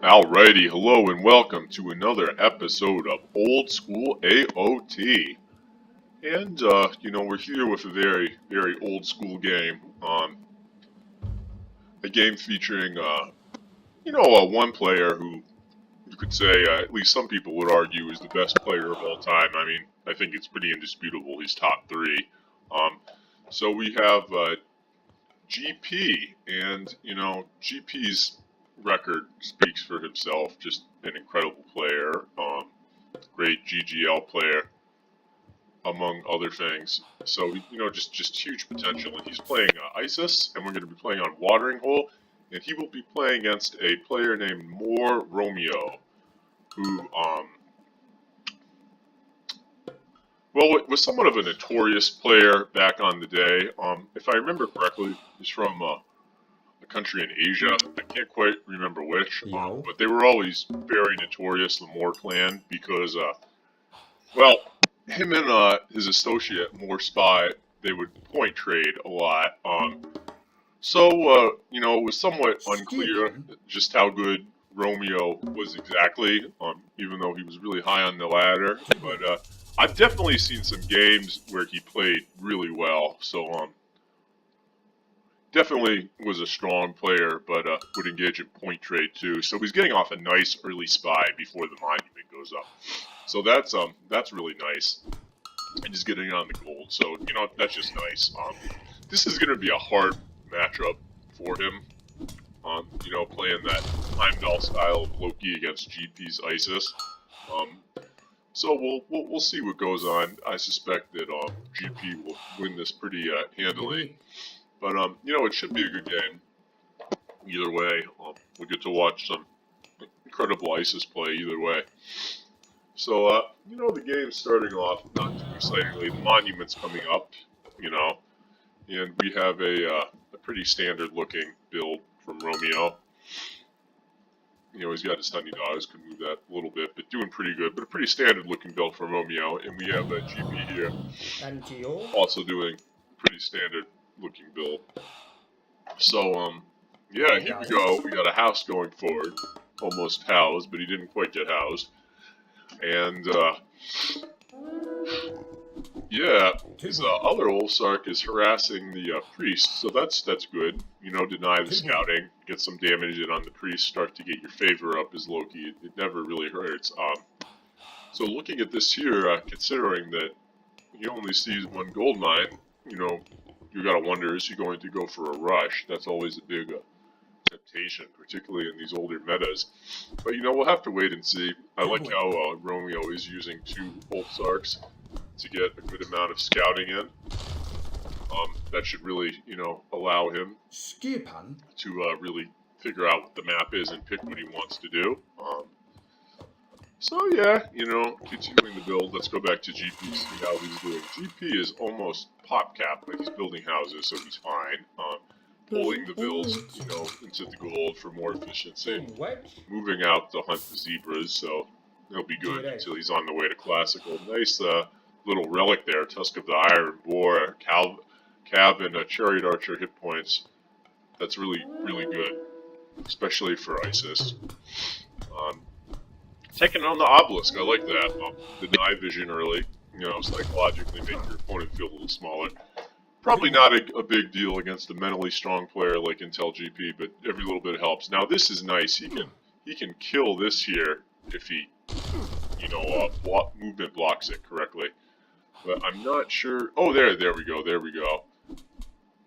Alrighty, hello and welcome to another episode of Old School AOT. And, we're here with a very, very old school game. A game featuring, one player who you could say, at least some people would argue, is the best player of all time. I mean, I think it's pretty indisputable. He's top three. So we have GP, and, GP's record speaks for himself. Just an incredible player, great GGL player, among other things. So just huge potential. And he's playing ISIS, and we're going to be playing on Watering Hole, and he will be playing against a player named MOR ROMIO, who was somewhat of a notorious player back on the day. If I remember correctly, he's from a country in Asia. I can't quite remember which, but they were always very notorious, the MOR clan, because, him and his associate, MOR Spy, they would point trade a lot. It was somewhat unclear just how good Romeo was exactly, even though he was really high on the ladder. But I've definitely seen some games where he played really well, so definitely was a strong player, but would engage in point trade too. So he's getting off a nice early spy before the monument goes up. So that's really nice. And he's getting on the gold, so that's just nice. This is going to be a hard matchup for him. Playing that Heimdall style of Loki against GP's ISIS. So we'll see what goes on. I suspect that GP will win this pretty handily. But it should be a good game. Either way, we'll get to watch some incredible ISIS play either way. So the game's starting off not too excitingly. The monument's coming up, and we have a pretty standard looking build from Romeo. He's got his honey dogs, can move that a little bit, but doing pretty good. But a pretty standard looking build from Romeo, and we have a GP here, also doing pretty standard looking build. So here we go. We got a house going forward, almost housed, but he didn't quite get housed. And his other Olsark is harassing the priest, so that's good. Deny the scouting, get some damage in on the priest, start to get your favor up as Loki. It never really hurts. So looking at this here, considering that he only sees one gold mine, you gotta wonder, is he going to go for a rush? That's always a big temptation, particularly in these older metas. But we'll have to wait and see. I like how Romeo is using two Olsarks to get a good amount of scouting in. That should really, allow him to really figure out what the map is and pick what he wants to do. Continuing the build. Let's go back to GP, see how he's doing. GP is almost pop cap, but he's building houses, so he's fine. Pulling the builds, into the gold for more efficiency. Moving out to hunt the zebras, so he'll be good until he's on the way to classical. Nice little relic there, Tusk of the Iron Boar, Cav, and Chariot Archer hit points. That's really, really good, especially for ISIS. Taking on the obelisk, I like that. Deny vision early, psychologically make your opponent feel a little smaller. Probably not a big deal against a mentally strong player like Intel GP, but every little bit helps. Now this is nice. He can kill this here if he, movement blocks it correctly. But I'm not sure. Oh, there we go.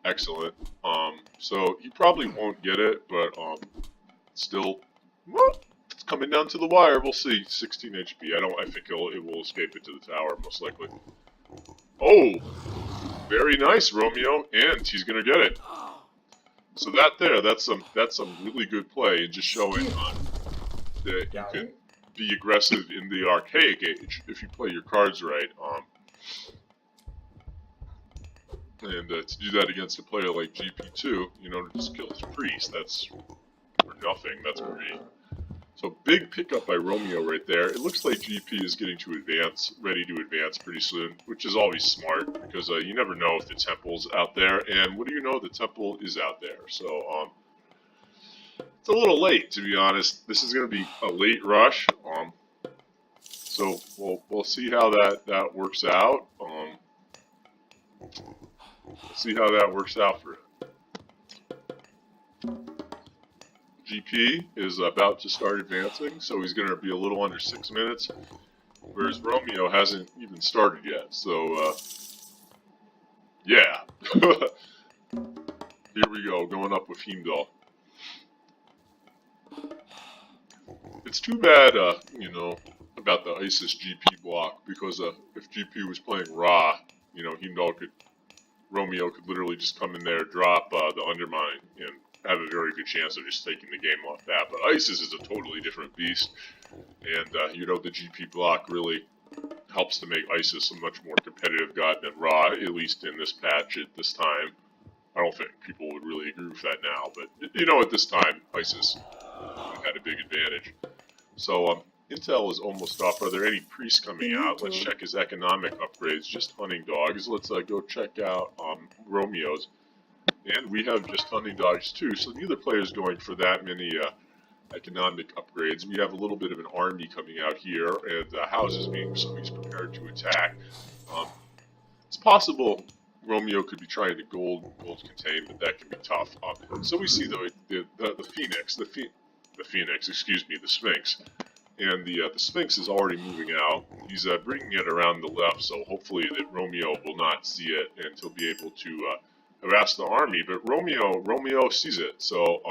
Excellent. So he probably won't get it, but still, it's coming down to the wire. We'll see. 16 HP. I think it will escape it to the tower most likely. Oh. Very nice, Romeo, and he's gonna get it. So that's some really good play, and just showing that you can be aggressive in the archaic age if you play your cards right. And to do that against a player like GP2, to just kill his priest, that's for nothing. That's great. So big pickup by Romeo right there. It looks like GP is getting to advance, ready to advance pretty soon, which is always smart because you never know if the temple's out there. And what do you know? The temple is out there. So it's a little late, to be honest. This is going to be a late rush. So we'll see how that works out. We'll see how that works out for him. GP is about to start advancing, so he's going to be a little under 6 minutes, whereas Romeo hasn't even started yet. So, yeah. Here we go, going up with Heimdall. It's too bad, you know, about the ISIS GP block, because if GP was playing Ra, you know, Romeo could literally just come in there, drop the Undermine, and have a very good chance of just taking the game off that. But ISIS is a totally different beast, and you know, the GP block really helps to make ISIS a much more competitive god than Ra, at least in this patch at this time. I don't think people would really agree with that now, but you know, at this time, ISIS had a big advantage. So Intel is almost off. Are there any priests coming out? Let's check his economic upgrades. Just hunting dogs. Let's go check out Romeo's. And we have just hunting dogs too, so neither player is going for that many economic upgrades. We have a little bit of an army coming out here, and houses being so he's prepared to attack. It's possible Romeo could be trying to gold contain, but that can be tough. So we see the Phoenix, excuse me, the Sphinx. And the Sphinx is already moving out. He's bringing it around the left, so hopefully that Romeo will not see it, and he'll be able to harass the army. But Romeo sees it, so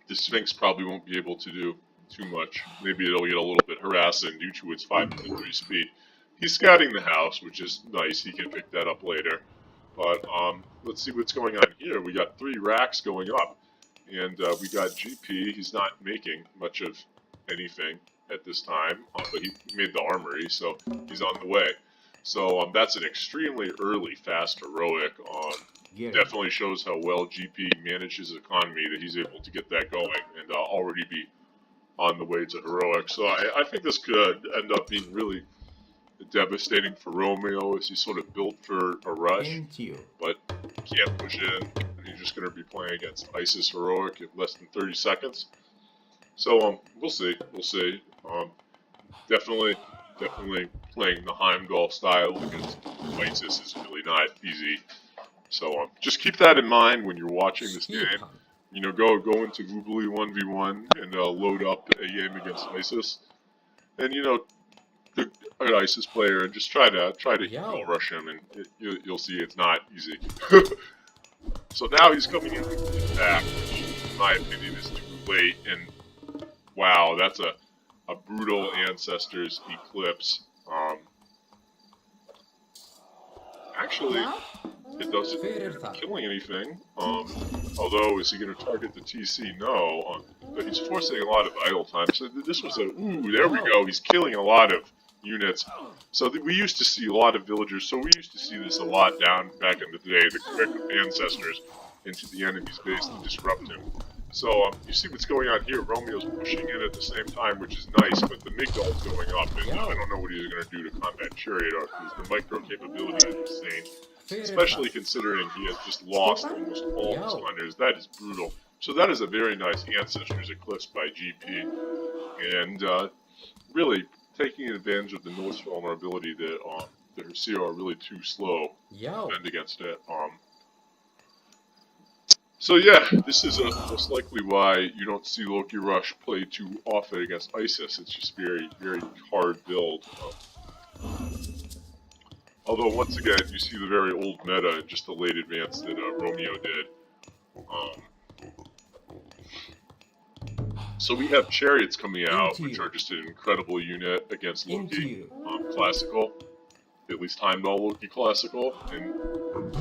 the Sphinx probably won't be able to do too much. Maybe it'll get a little bit harassing due to its 5.3 speed. He's scouting the house, which is nice. He can pick that up later. But let's see what's going on here. We got 3 racks going up. And we got GP. He's not making much of anything at this time, but he made the armory, so he's on the way. So that's an extremely early fast heroic. Definitely shows how well GP manages his economy, that he's able to get that going and already be on the way to heroic. So I think this could end up being really devastating for Romeo, as he's sort of built for a rush, but can't push in. He's just going to be playing against ISIS heroic in less than 30 seconds. So we'll see. Definitely playing the Heimdall style against ISIS is really not easy. So just keep that in mind when you're watching this game. You know, go into Googly 1v1 and load up a game against ISIS, and you know, an ISIS player, and just try to rush him, and you'll see it's not easy. So now he's coming in with the attack, which in my opinion is too late, and wow, that's a brutal Ancestors Eclipse. Actually, it doesn't end up killing anything, although is he going to target the TC? No, but he's forcing a lot of idle time, so this was ooh, there we go, he's killing a lot of units. So we used to see a lot of villagers, so we used to see this a lot back in the day, the quick Ancestors into the enemy's base to disrupt him. So you see what's going on here. Romeo's pushing in at the same time, which is nice, but the Migdal's going up, and I don't know what he's going to do to combat Chariot, because the micro capability is insane, especially considering he has just lost almost all his hunters. That is brutal. So that is a very nice Ancestors Eclipse by GP, and really taking advantage of the Norse vulnerability that the Herceo are really too slow to defend against it. So yeah, this is most likely why you don't see Loki Rush play too often against ISIS. It's just very, very hard build. Although once again, you see the very old meta and just the late advance that Romeo did. So we have Chariots coming out, which are just an incredible unit against Loki Classical. At least Heimdall Loki Classical, and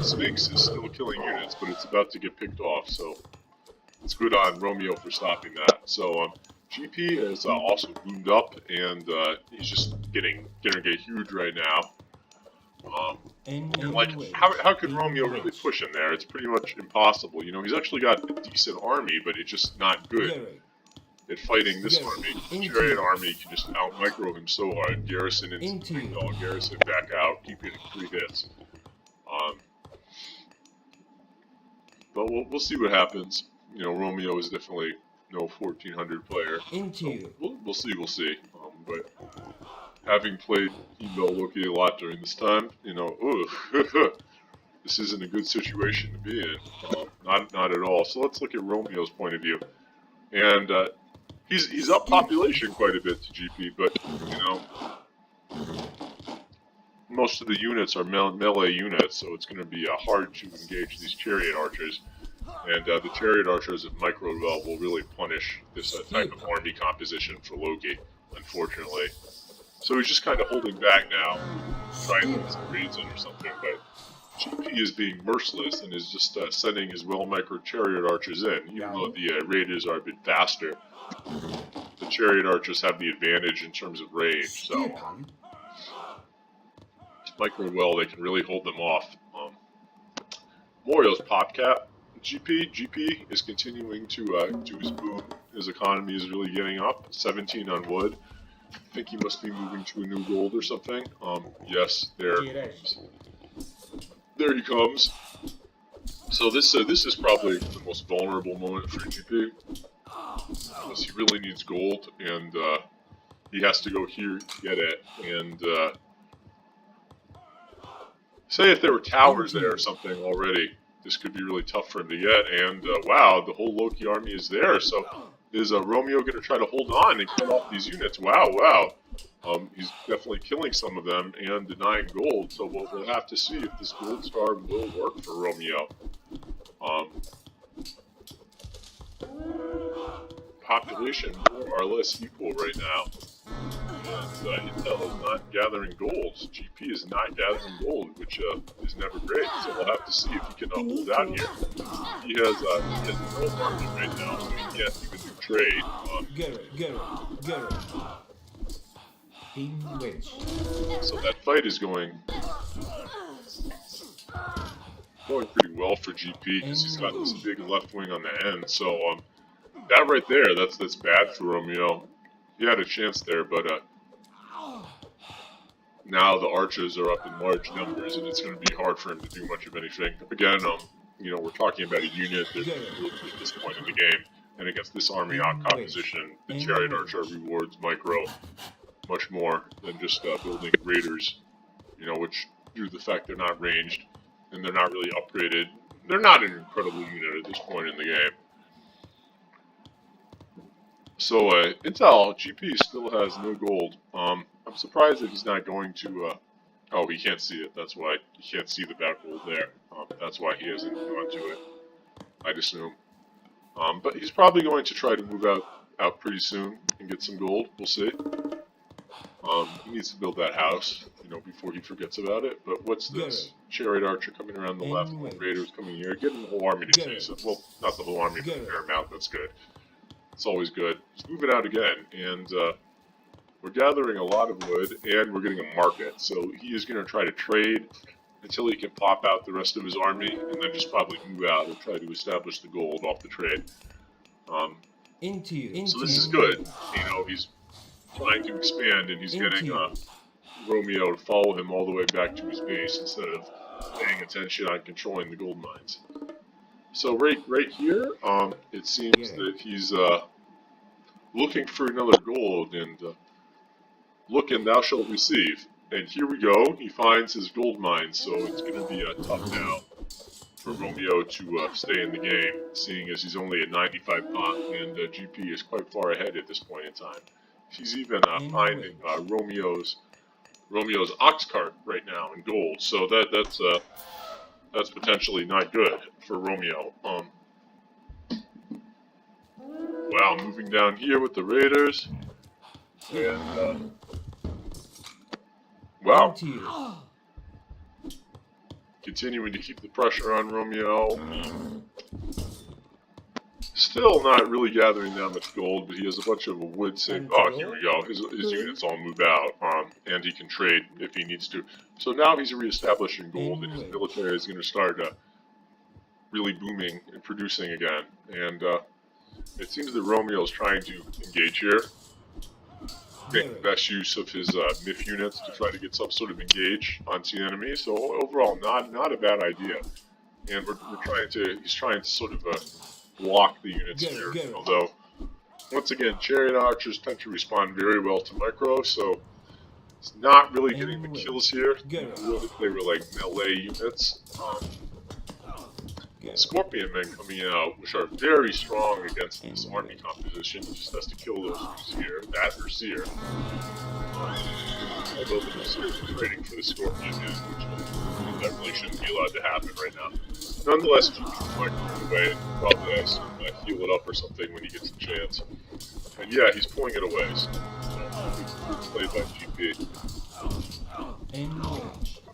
Sphinx is still killing units, but it's about to get picked off, so it's good on Romeo for stopping that. So GP is also boomed up, and he's just gonna get huge right now. And like, how could Romeo really push in there? It's pretty much impossible. You know, he's actually got a decent army, but it's just not good at fighting this army. The Chariot army can just out-micro him so hard. Garrison into Heimdall, Garrison back out, keep getting 3 hits. But we'll see what happens. you know, Romeo is definitely no 1400 player. So Into. we'll see. But having played Email Loki a lot during this time, you know, ooh, this isn't a good situation to be in. Not at all. So let's look at Romeo's point of view. And he's up population quite a bit to GP, but you know, most of the units are melee units, so it's going to be hard to engage these chariot archers. And the chariot archers of Micro will really punish this type of army composition for Loki, unfortunately. So he's just kind of holding back now, trying to get some raids in or something, but GP is being merciless and is just sending his well-micro chariot archers in, even though the raiders are a bit faster. The chariot archers have the advantage in terms of range, so Micro they can really hold them off. Morio's pop cap. GP is continuing to his boom. His economy is really getting up. 17 on wood. I think he must be moving to a new gold or something. Yes, there he comes. So this is probably the most vulnerable moment for GP, because he really needs gold, and he has to go here to get it. And say if there were towers there or something already, this could be really tough for him to get. And wow, the whole Loki army is there. So is Romeo going to try to hold on and cut off these units? Wow. He's definitely killing some of them and denying gold. So we'll have to see if this gold star will work for Romeo. Population more or less equal right now. And Intel is not gathering gold. GP is not gathering gold, which is never great. So we'll have to see if he can hold out here. He has no market right now, so he can't even do trade. Get it. Team wins. So that fight is going pretty well for GP, because he's got this big left wing on the end. So that right there, that's bad for Romeo. He had a chance there, but now the archers are up in large numbers, and it's going to be hard for him to do much of anything. Again, you know, we're talking about a unit that at this point in the game, and against this army composition, the chariot archer rewards Micro much more than just building raiders, you know, which due to the fact they're not ranged and they're not really upgraded, they're not an incredible unit at this point in the game. So Intel GP still has no gold. I'm surprised that he's not going to. Oh, he can't see it. That's why he can't see the back gold there. That's why he hasn't gone to it, I'd assume. But he's probably going to try to move out pretty soon and get some gold. We'll see. He needs to build that house, you know, before he forgets about it. But what's this? Chariot archer coming around the left, raiders coming here, getting the whole army to chase him. Well, not the whole army, but a fair amount. That's good. It's always good. He's moving out again, and we're gathering a lot of wood, and we're getting a market. So he is going to try to trade until he can pop out the rest of his army, and then just probably move out and try to establish the gold off the trade. So this is good. You know, he's trying to expand, and he's getting Romeo to follow him all the way back to his base instead of paying attention on controlling the gold mines. So right here, it seems that he's looking for another gold, and look and thou shalt receive. And here we go, he finds his gold mine, so it's going to be tough now for Romeo to stay in the game, seeing as he's only at 95 pop, and GP is quite far ahead at this point in time. He's even finding Romeo's ox cart right now in gold, so that's potentially not good for Romeo. Wow, moving down here with the raiders, and wow, continuing to keep the pressure on Romeo. Still not really gathering that much gold, but he has a bunch of wood saved. Oh, here we go. His units all move out, and he can trade if he needs to. So now he's reestablishing gold, and his military is going to start really booming and producing again. And it seems that Romeo is trying to engage here, make the best use of his MIF units to try to get some sort of engage onto the enemy. So overall, not a bad idea. And he's trying to sort of block the units here. Although, once again, chariot archers tend to respond very well to micro, so it's not really getting the kills here. They were like melee units. Scorpion men coming out, which are very strong against this army composition. He just has to kill those here, that or seer. Although the seer is trading for the scorpion men, which that really shouldn't be allowed to happen right now. Nonetheless, GP might move away and probably heal it up or something when he gets a chance. And yeah, he's pulling it away. So, played by GP.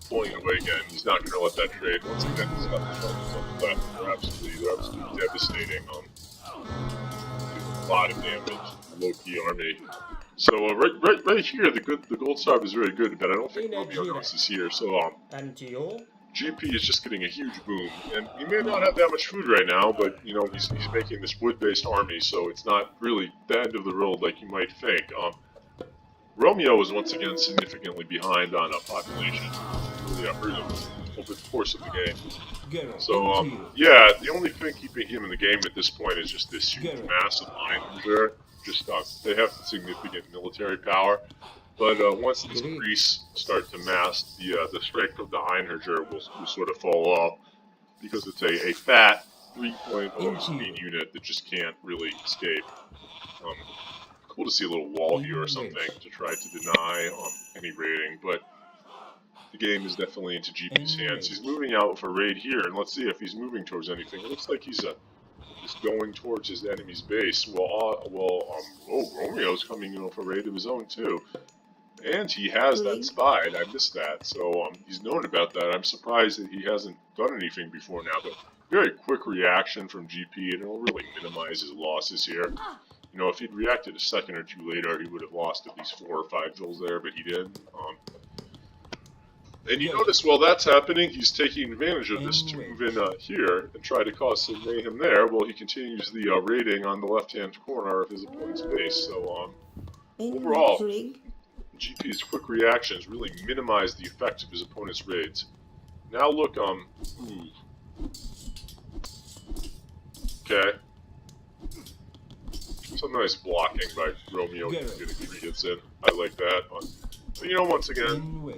Pulling it away again. He's not going to let that trade. Once again, he's got the troubles on the left. They're absolutely devastating. A lot of damage. Loki army. So right here, the gold star is very good, but I don't think Romeo knows is here. So GP is just getting a huge boom, and he may not have that much food right now, but you know he's making this wood-based army, so it's not really the end of the road like you might think. Romeo is once again significantly behind on population. Really hurt him over the course of the game. So yeah, the only thing keeping him in the game at this point is just this huge mass of Einherjar. Just they have significant military power, but once these priests start to mass, the strength of the Einherjar will sort of fall off because it's a fat 3.0 speed unit that just can't really escape. Cool to see a little wall here or something to try to deny any raiding, but the game is definitely into GP's hands. He's moving out for raid here, and let's see if he's moving towards anything. It looks like he's going towards his enemy's base. Romeo's coming in for raid of his own too, and he has that spied. I missed that, so he's known about that. I'm surprised that he hasn't done anything before now, but very quick reaction from GP, and it'll really minimize his losses here. You know, if he'd reacted a second or two later, he would have lost at least 4 or 5 kills there, but he didn't. And you notice while that's happening, he's taking advantage of this to move in here and try to cause some mayhem there. Well, he continues the raiding on the left-hand corner of his opponent's base. So overall, GP's quick reactions really minimize the effect of his opponent's raids. Now look, okay. Some nice blocking by Romeo getting 3 hits in. I like that. But you know, once again,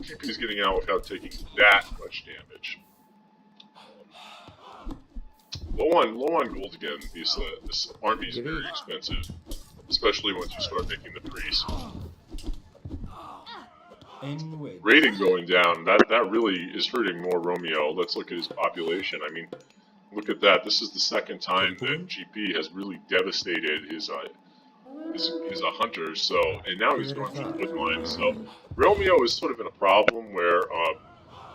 GP's getting out without taking that much damage. Low on gold again. This army is very expensive, especially once you start making the priests. Rating going down, that really is hurting more Romeo. Let's look at his population. I mean, look at that. This is the second time that GP has really devastated his hunters. So, and now he's going through the wood line. So, Romeo is sort of in a problem where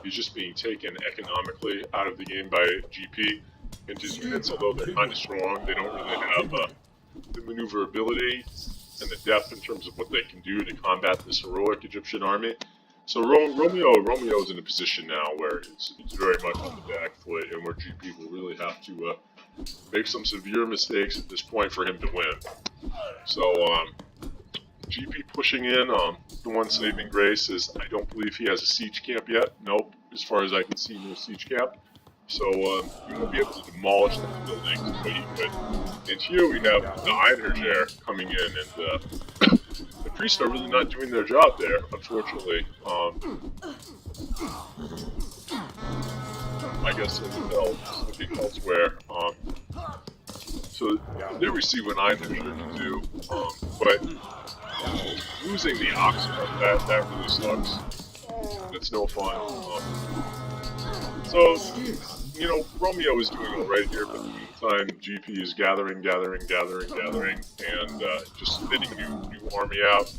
he's just being taken economically out of the game by GP. And his units, although they're kind of strong, they don't really have the maneuverability and the depth in terms of what they can do to combat this heroic Egyptian army. So Romeo is in a position now where it's very much on the back foot, and where GP will really have to make some severe mistakes at this point for him to win. So GP pushing in. The one saving grace is I don't believe he has a siege camp yet. Nope, as far as I can see, no siege camp. So he won't be able to demolish the buildings the way he could. And here we have the Einherjar coming in, and the priests are really not doing their job there, unfortunately. I guess looking elsewhere. So there we see what Einherjar can do, but losing the oxen, that really sucks. It's no fun. So, you know, Romeo is doing alright here, but in the meantime, GP is gathering, and just spinning new army out.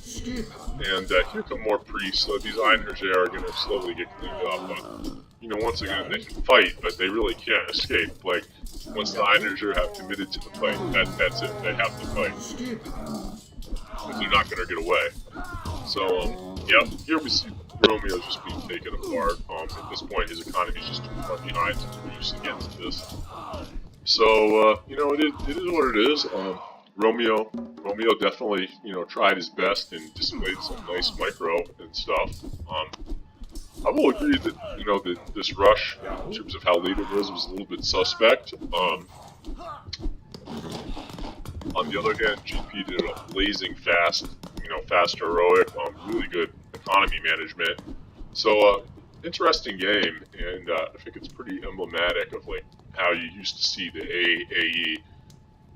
And here come more priests, so these Einherjar are going to slowly get cleaned up. But, you know, once again, they can fight, but they really can't escape. Like, once the Einherjar have committed to the fight, that's it. They have to fight. Because they're not going to get away. So, yeah, here we see Romeo's just being taken apart. At this point, his economy is just too far behind to produce against this. So, you know, it is what it is. Romeo definitely, you know, tried his best and displayed some nice micro and stuff. I will agree that, you know, that this rush, in terms of how late it was a little bit suspect. On the other hand, GP did a blazing fast, you know, fast heroic, really good economy management. So, interesting game, and I think it's pretty emblematic of like how you used to see the AE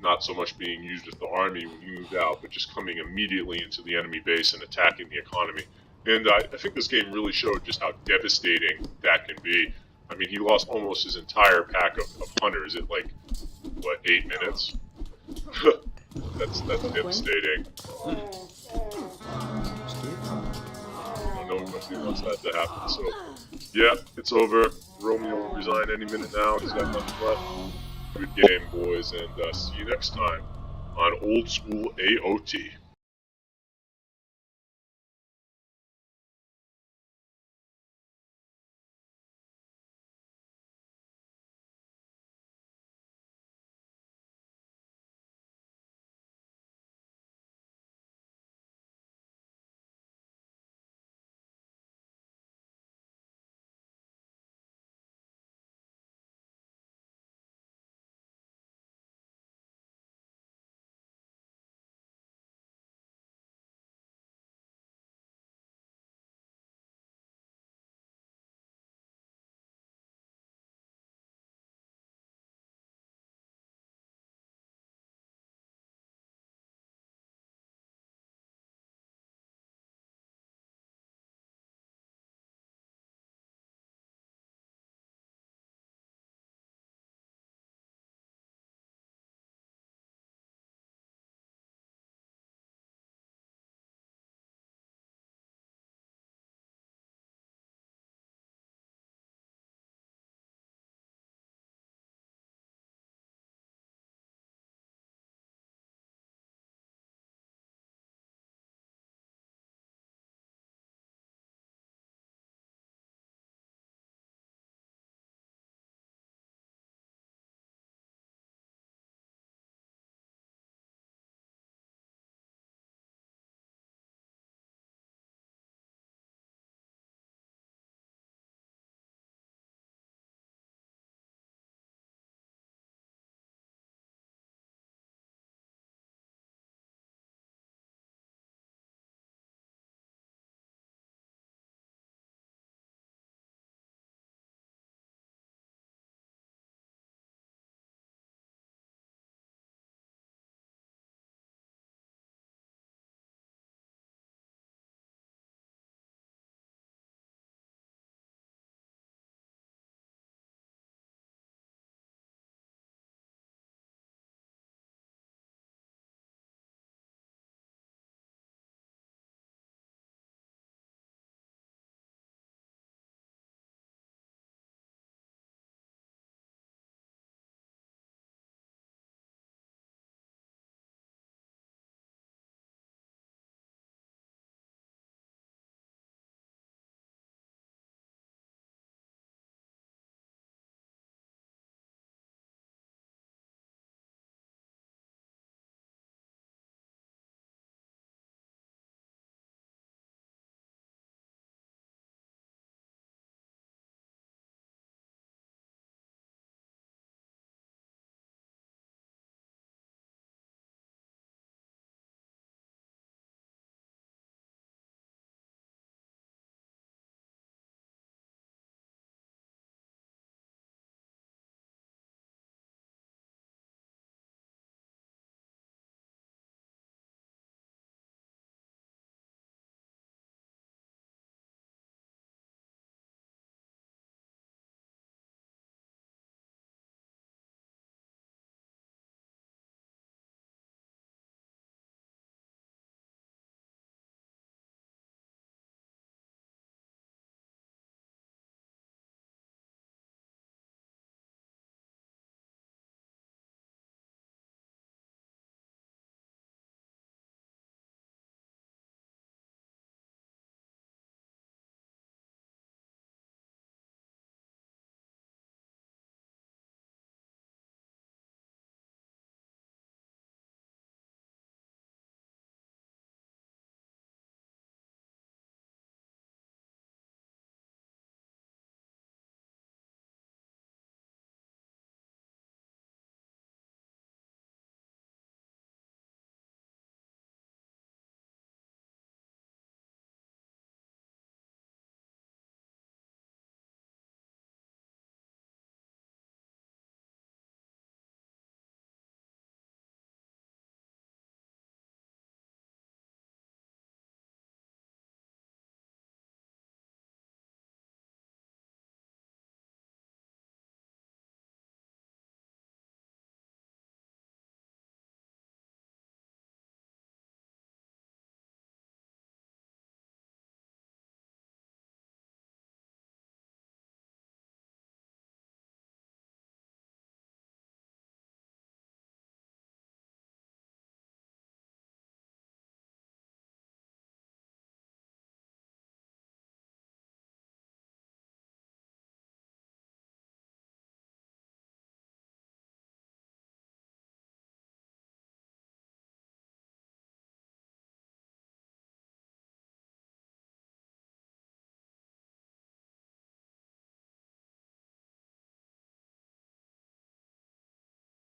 not so much being used with the army when you moved out, but just coming immediately into the enemy base and attacking the economy. And I think this game really showed just how devastating that can be. I mean, he lost almost his entire pack of hunters at like, what, 8 minutes? that's devastating. I don't know if nobody wants that to happen. So, yeah, it's over. Romeo will resign any minute now. He's got nothing left. Good game, boys, and see you next time on Old School AOT.